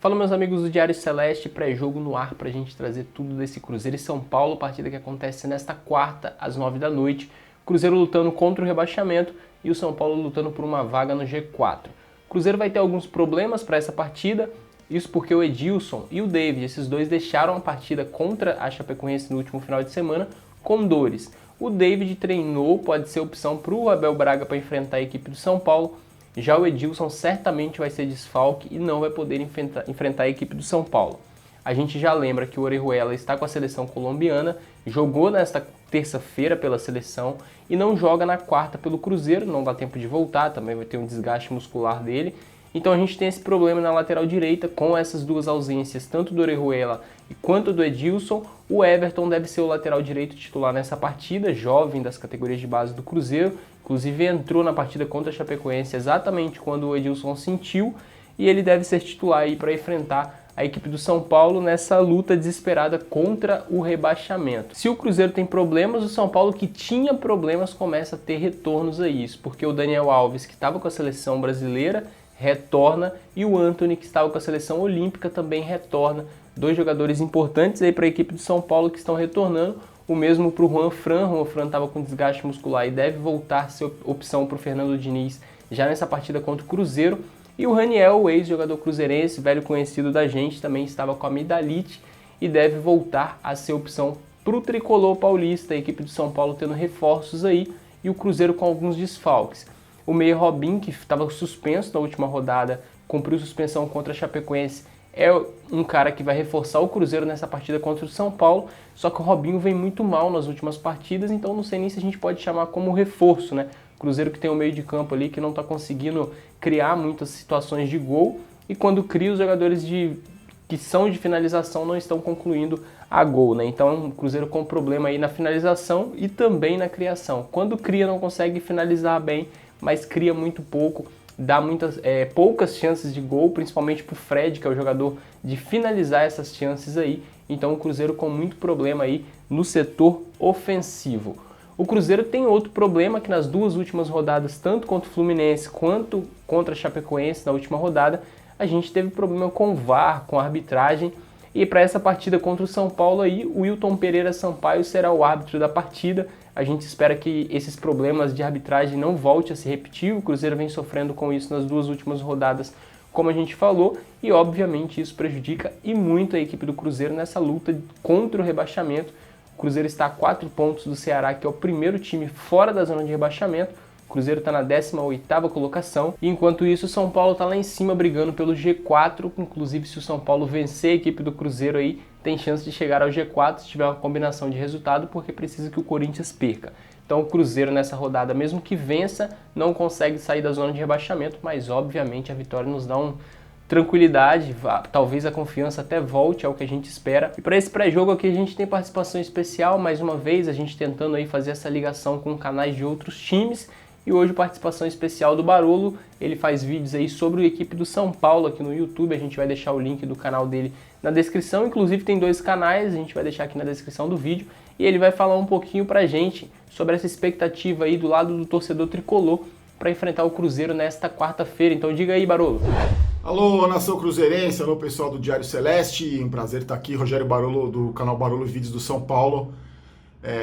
Fala, meus amigos do Diário Celeste, pré-jogo no ar para a gente trazer tudo desse Cruzeiro e São Paulo, partida que acontece nesta quarta, às 9 da noite. Cruzeiro lutando contra o rebaixamento e o São Paulo lutando por uma vaga no G4. O Cruzeiro vai ter alguns problemas para essa partida, isso porque o Edilson e o David, esses dois deixaram a partida contra a Chapecoense no último final de semana com dores. O David treinou, pode ser opção para o Abel Braga para enfrentar a equipe do São Paulo. Já o Edilson certamente vai ser desfalque e não vai poder enfrentar a equipe do São Paulo. A gente já lembra que o Orejuela está com a seleção colombiana, jogou nesta terça-feira pela seleção e não joga na quarta pelo Cruzeiro, não dá tempo de voltar, também vai ter um desgaste muscular dele. Então a gente tem esse problema na lateral direita com essas duas ausências, tanto do Orejuela quanto do Edilson. O Everton deve ser o lateral direito titular nessa partida, jovem das categorias de base do Cruzeiro. Inclusive entrou na partida contra a Chapecoense exatamente quando o Edilson sentiu e ele deve ser titular aí para enfrentar a equipe do São Paulo nessa luta desesperada contra o rebaixamento. Se o Cruzeiro tem problemas, o São Paulo que tinha problemas começa a ter retornos a isso, porque o Daniel Alves, que estava com a seleção brasileira, retorna e o Antony, que estava com a seleção olímpica, também retorna. Dois jogadores importantes aí para a equipe do São Paulo que estão retornando. O mesmo para o Juan Fran. O Juan Fran estava com desgaste muscular e deve voltar a ser opção para o Fernando Diniz já nessa partida contra o Cruzeiro. E o Raniel, o ex-jogador cruzeirense, velho conhecido da gente, também estava com amidalite e deve voltar a ser opção para o tricolor paulista, a equipe do São Paulo tendo reforços aí e o Cruzeiro com alguns desfalques. O meia Robinho, que estava suspenso na última rodada, cumpriu suspensão contra a Chapecoense, é um cara que vai reforçar o Cruzeiro nessa partida contra o São Paulo, só que o Robinho vem muito mal nas últimas partidas, então não sei nem se a gente pode chamar como reforço, né? Cruzeiro que tem um meio de campo ali que não está conseguindo criar muitas situações de gol, e quando cria, os jogadores que são de finalização não estão concluindo a gol, né? Então o Cruzeiro com problema aí na finalização e também na criação. Quando cria não consegue finalizar bem, mas cria muito pouco, dá poucas chances de gol, principalmente para o Fred, que é o jogador de finalizar essas chances aí. Então o Cruzeiro com muito problema aí no setor ofensivo. O Cruzeiro tem outro problema que nas duas últimas rodadas, tanto contra o Fluminense quanto contra a Chapecoense na última rodada, a gente teve problema com o VAR, com a arbitragem. E para essa partida contra o São Paulo aí, o Wilton Pereira Sampaio será o árbitro da partida. A gente espera que esses problemas de arbitragem não voltem a se repetir. O Cruzeiro vem sofrendo com isso nas duas últimas rodadas, como a gente falou, e obviamente isso prejudica e muito a equipe do Cruzeiro nessa luta contra o rebaixamento. O Cruzeiro está a 4 pontos do Ceará, que é o primeiro time fora da zona de rebaixamento. O Cruzeiro está na 18ª colocação, e enquanto isso o São Paulo está lá em cima brigando pelo G4, inclusive se o São Paulo vencer a equipe do Cruzeiro aí, tem chance de chegar ao G4 se tiver uma combinação de resultado, porque precisa que o Corinthians perca. Então o Cruzeiro nessa rodada, mesmo que vença, não consegue sair da zona de rebaixamento, mas obviamente a vitória nos dá tranquilidade, talvez a confiança até volte, é o que a gente espera. E para esse pré-jogo aqui a gente tem participação especial, mais uma vez, a gente tentando aí fazer essa ligação com canais de outros times. E hoje participação especial do Barolo, ele faz vídeos aí sobre a equipe do São Paulo aqui no YouTube, a gente vai deixar o link do canal dele na descrição, inclusive tem 2 canais, a gente vai deixar aqui na descrição do vídeo, e ele vai falar um pouquinho pra gente sobre essa expectativa aí do lado do torcedor tricolor para enfrentar o Cruzeiro nesta quarta-feira. Então diga aí, Barolo. Alô, nação cruzeirense, alô pessoal do Diário Celeste, um prazer estar aqui, Rogério Barolo do canal Barolo Vídeos do São Paulo.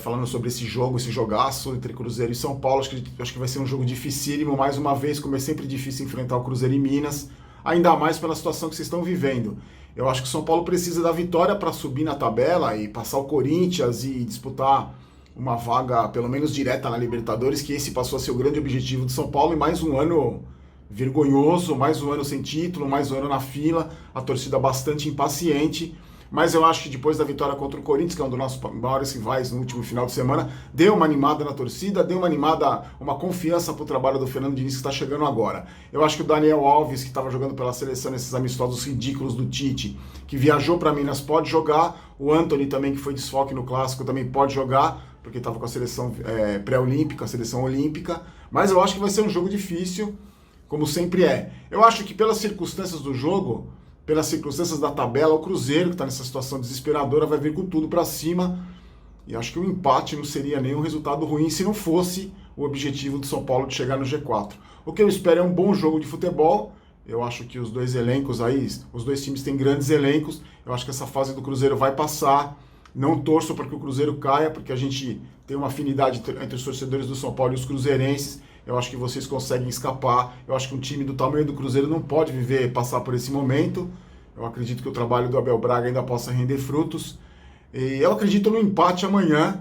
Falando sobre esse jogo, esse jogaço entre Cruzeiro e São Paulo. Acho que vai ser um jogo dificílimo, mais uma vez, como é sempre difícil enfrentar o Cruzeiro em Minas, ainda mais pela situação que vocês estão vivendo. Eu acho que o São Paulo precisa da vitória para subir na tabela e passar o Corinthians e disputar uma vaga, pelo menos direta, na Libertadores, que esse passou a ser o grande objetivo do São Paulo, e mais um ano vergonhoso, mais um ano sem título, mais um ano na fila, a torcida bastante impaciente. Mas eu acho que depois da vitória contra o Corinthians, que é um dos nossos maiores rivais no último final de semana, deu uma animada na torcida, deu uma animada, uma confiança para o trabalho do Fernando Diniz que está chegando agora. Eu acho que o Daniel Alves, que estava jogando pela seleção nesses amistosos ridículos do Tite, que viajou para Minas, pode jogar. O Antony também, que foi desfalque no Clássico, também pode jogar, porque estava com a seleção pré-olímpica, a seleção olímpica. Mas eu acho que vai ser um jogo difícil, como sempre é. Eu acho que pelas circunstâncias do jogo, pelas circunstâncias da tabela, o Cruzeiro, que está nessa situação desesperadora, vai vir com tudo para cima. E acho que um empate não seria nenhum resultado ruim se não fosse o objetivo do São Paulo de chegar no G4. O que eu espero é um bom jogo de futebol, Eu acho que os dois elencos aí, os dois times têm grandes elencos. Eu acho que essa fase do Cruzeiro vai passar. Não torço para que o Cruzeiro caia, porque a gente tem uma afinidade entre os torcedores do São Paulo e os cruzeirenses. Eu acho que vocês conseguem escapar. Eu acho que um time do tamanho do Cruzeiro não pode passar por esse momento. Eu acredito que o trabalho do Abel Braga ainda possa render frutos. E eu acredito no empate amanhã.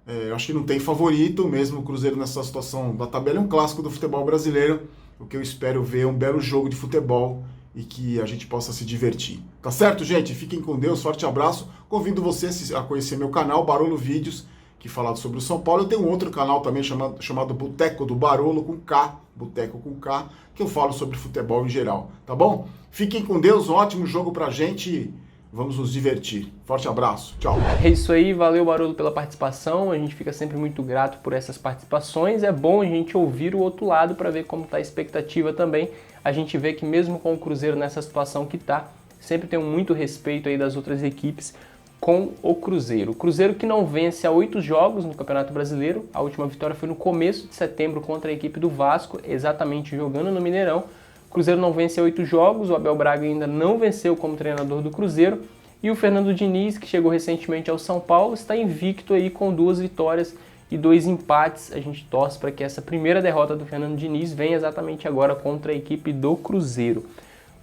Eu acho que não tem favorito, mesmo o Cruzeiro nessa situação da tabela. É um clássico do futebol brasileiro. O que eu espero ver é um belo jogo de futebol e que a gente possa se divertir. Tá certo, gente? Fiquem com Deus, forte abraço. Convido vocês a conhecer meu canal, Barolo Vídeos, que fala sobre o São Paulo. Eu tenho um outro canal também chamado Boteco do Barolo, com K, Boteco com K, que eu falo sobre futebol em geral, tá bom? Fiquem com Deus, um ótimo jogo pra gente. Vamos nos divertir. Forte abraço. Tchau. É isso aí, valeu Barolo pela participação. A gente fica sempre muito grato por essas participações. É bom a gente ouvir o outro lado para ver como está a expectativa também. A gente vê que mesmo com o Cruzeiro nessa situação que está, sempre tem muito respeito aí das outras equipes com o Cruzeiro. O Cruzeiro que não vence há 8 jogos no Campeonato Brasileiro. A última vitória foi no começo de setembro contra a equipe do Vasco, exatamente jogando no Mineirão. O Cruzeiro não vence há 8 jogos, o Abel Braga ainda não venceu como treinador do Cruzeiro. E o Fernando Diniz, que chegou recentemente ao São Paulo, está invicto aí com 2 vitórias e 2 empates. A gente torce para que essa primeira derrota do Fernando Diniz venha exatamente agora contra a equipe do Cruzeiro.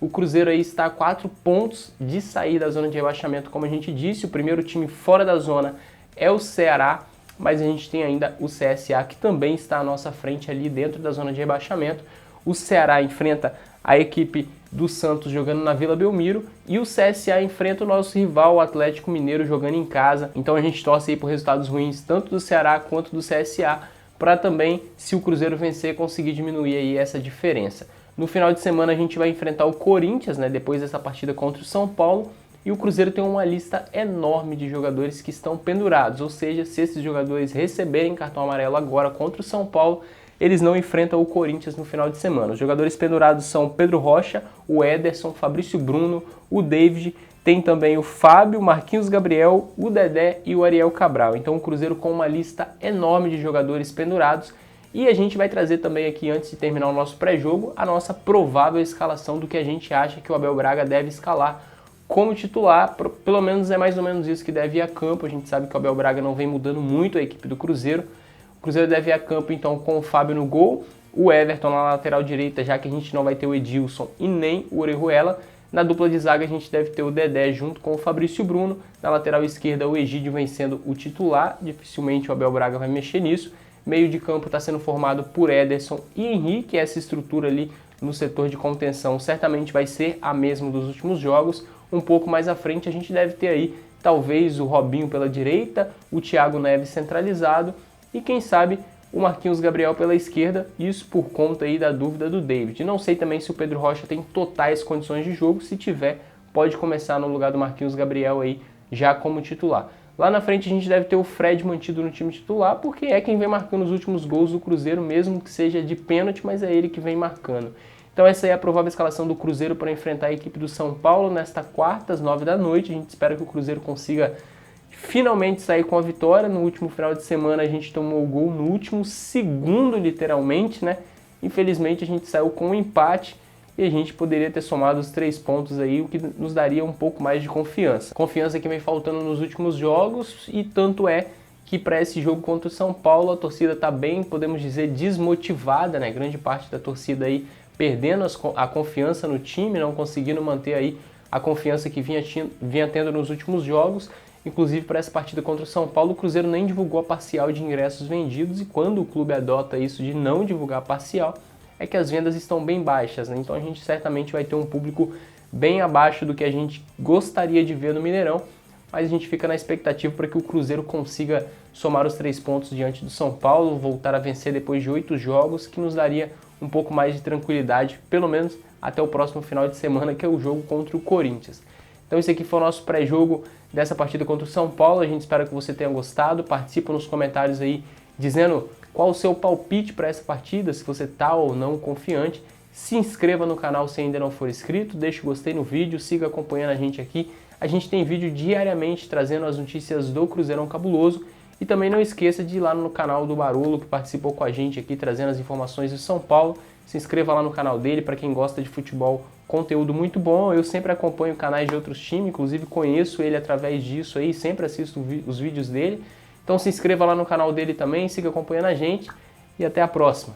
O Cruzeiro aí está a 4 pontos de sair da zona de rebaixamento, como a gente disse. O primeiro time fora da zona é o Ceará, mas a gente tem ainda o CSA, que também está à nossa frente ali dentro da zona de rebaixamento. O Ceará enfrenta a equipe do Santos jogando na Vila Belmiro e o CSA enfrenta o nosso rival, o Atlético Mineiro, jogando em casa. Então a gente torce aí por resultados ruins tanto do Ceará quanto do CSA para também, se o Cruzeiro vencer, conseguir diminuir aí essa diferença. No final de semana a gente vai enfrentar o Corinthians, né, depois dessa partida contra o São Paulo, e o Cruzeiro tem uma lista enorme de jogadores que estão pendurados, ou seja, se esses jogadores receberem cartão amarelo agora contra o São Paulo, eles não enfrentam o Corinthians no final de semana. Os jogadores pendurados são Pedro Rocha, o Ederson, Fabrício Bruno, o David, tem também o Fábio, Marquinhos Gabriel, o Dedé e o Ariel Cabral. Então o Cruzeiro com uma lista enorme de jogadores pendurados. E a gente vai trazer também aqui, antes de terminar o nosso pré-jogo, a nossa provável escalação do que a gente acha que o Abel Braga deve escalar como titular. Pelo menos é mais ou menos isso que deve ir a campo. A gente sabe que o Abel Braga não vem mudando muito a equipe do Cruzeiro. O Cruzeiro deve ir a campo então com o Fábio no gol, o Everton na lateral direita, já que a gente não vai ter o Edilson e nem o Orejuela. Na dupla de zaga a gente deve ter o Dedé junto com o Fabrício Bruno. Na lateral esquerda o Egídio vem sendo o titular, dificilmente o Abel Braga vai mexer nisso. Meio de campo está sendo formado por Ederson e Henrique, essa estrutura ali no setor de contenção certamente vai ser a mesma dos últimos jogos. Um pouco mais à frente a gente deve ter aí talvez o Robinho pela direita, o Thiago Neves centralizado e quem sabe o Marquinhos Gabriel pela esquerda, isso por conta aí da dúvida do David. Não sei também se o Pedro Rocha tem totais condições de jogo, se tiver, pode começar no lugar do Marquinhos Gabriel aí já como titular. Lá na frente a gente deve ter o Fred mantido no time titular, porque é quem vem marcando os últimos gols do Cruzeiro, mesmo que seja de pênalti, mas é ele que vem marcando. Então essa aí é a provável escalação do Cruzeiro para enfrentar a equipe do São Paulo nesta quarta, às 9 da noite. A gente espera que o Cruzeiro consiga finalmente sair com a vitória. No último final de semana a gente tomou o gol no último segundo, literalmente, né? Infelizmente a gente saiu com um empate e a gente poderia ter somado os 3 pontos aí, o que nos daria um pouco mais de confiança. Confiança que vem faltando nos últimos jogos e tanto é que para esse jogo contra o São Paulo a torcida está bem, podemos dizer, desmotivada, né? Grande parte da torcida aí perdendo a confiança no time, não conseguindo manter aí a confiança que vinha tendo nos últimos jogos. Inclusive, para essa partida contra o São Paulo, o Cruzeiro nem divulgou a parcial de ingressos vendidos, e quando o clube adota isso de não divulgar a parcial, é que as vendas estão bem baixas, né? Então a gente certamente vai ter um público bem abaixo do que a gente gostaria de ver no Mineirão, mas a gente fica na expectativa para que o Cruzeiro consiga somar os 3 pontos diante do São Paulo, voltar a vencer depois de 8 jogos, que nos daria um pouco mais de tranquilidade, pelo menos até o próximo final de semana, que é o jogo contra o Corinthians. Então esse aqui foi o nosso pré-jogo dessa partida contra o São Paulo. A gente espera que você tenha gostado. Participa nos comentários aí dizendo qual o seu palpite para essa partida, se você está ou não confiante. Se inscreva no canal se ainda não for inscrito, deixa o gostei no vídeo, siga acompanhando a gente aqui. A gente tem vídeo diariamente trazendo as notícias do Cruzeirão Cabuloso. E também não esqueça de ir lá no canal do Barolo, que participou com a gente aqui, trazendo as informações do São Paulo. Se inscreva lá no canal dele, para quem gosta de futebol, conteúdo muito bom. Eu sempre acompanho canais de outros times, inclusive conheço ele através disso aí, sempre assisto os vídeos dele. Então se inscreva lá no canal dele também, siga acompanhando a gente e até a próxima.